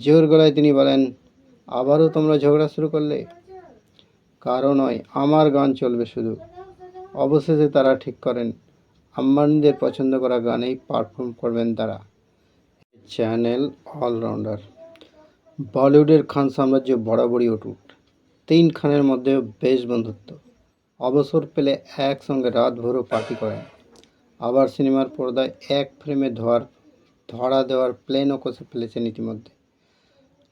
জোর গলায় তিনি বলেন, আবারও তোমরা ঝগড়া শুরু করলে? কারো নয়, আমার গান চলবে শুধু। অবশেষে তারা ঠিক করেন আম্বানিদের পছন্দ করা গানেই পারফর্ম করবেন তারা। Channel allrounder. বলিউডের খান সাম্রাজ্য বরাবরই অটুট। 3 খানের মধ্যে বেশ বন্ধুত্ব। অবসর পেলে একসঙ্গে রাতভরও পার্টি করেন। আবার সিনেমার পর্দায় এক ফ্রেমে ধরা দেওয়ার প্লেনও কষে ফেলেছেন ইতিমধ্যে।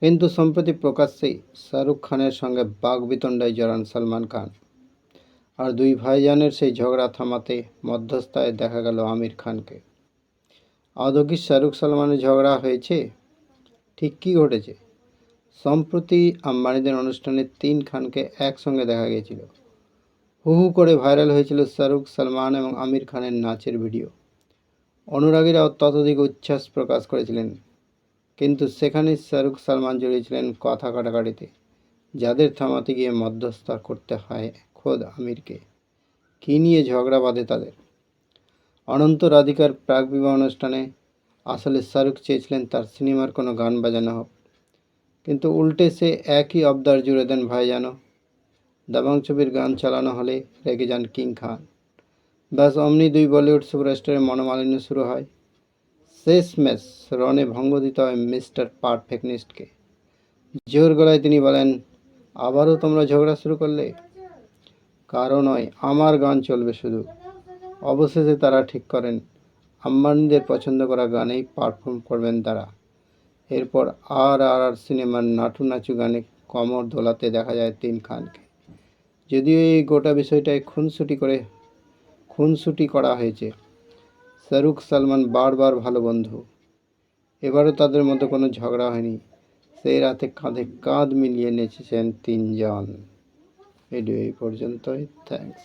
কিন্তু সম্প্রতি প্রকাশ্যেই শাহরুখ খানের সঙ্গে বাকবিতণ্ডায় জড়ান সলমান খান। আর দুই ভাইজানের সেই ঝগড়া থামাতে মধ্যস্থায় দেখা গেল আমির খানকে। আদৌ কি শাহরুখ সলমানের ঝগড়া হয়েছে? ঠিক কী ঘটেছে? সম্প্রতি আম্বানিদের অনুষ্ঠানে 3 খানকে একসঙ্গে দেখা গিয়েছিল। হু হু করে ভাইরাল হয়েছিল শাহরুখ, সলমান এবং আমির খানের নাচের ভিডিও। অনুরাগীরাও ততোধিক উচ্ছ্বাস প্রকাশ করেছিলেন। কিন্তু সেখানেই শাহরুখ সলমান জড়িয়েছিলেন কথা কাটাকাটিতে, যাদের থামাতে গিয়ে মধ্যস্থতা করতে হয় খোদ আমিরকে। কী নিয়ে ঝগড়া বাঁধে তাদের? অনন্ত রাধিকার প্রাক বিবাহ অনুষ্ঠানে আসলে শাহরুখ চেয়েছিলেন তার সিনেমার কোনো গান বাজানো হোক, কিন্তু উল্টে সে একই আবদার জুড়ে দেন ভাইজানও। দাবাং ছবির গান চালানো হলে রেগে যান কিং খান। ব্যাস অমনি দুই বলিউড সুপারস্টারের মনোমালিন্য শুরু হয়। শেষমেশ রণে ভঙ্গ দিতে হয় মিস্টার পারফেকনিস্টকে। জোর গলায় তিনি বলেন, আবারও তোমরা ঝগড়া শুরু করলে? কারো নয়, আমার গান চলবে শুধু। অবশেষে তারা ঠিক করেন আম্বানিদের পছন্দ করা গানেই পারফর্ম করবেন তারা। এরপর আর সিনেমার নাটু নাচু গানে কমর দোলাতে দেখা যায় 3 খানকে। যদিও এই গোটা বিষয়টায় খুনসুটি করা হয়েছে। শাহরুখ সালমান বারবার ভালো বন্ধু। এবারও তাদের মধ্যে কোনো ঝগড়া হয়নি। সেই রাতে কাঁধে কাঁধ মিলিয়ে নেচেছেন 3 জন। ভিডিও এই পর্যন্তই। থ্যাঙ্কস।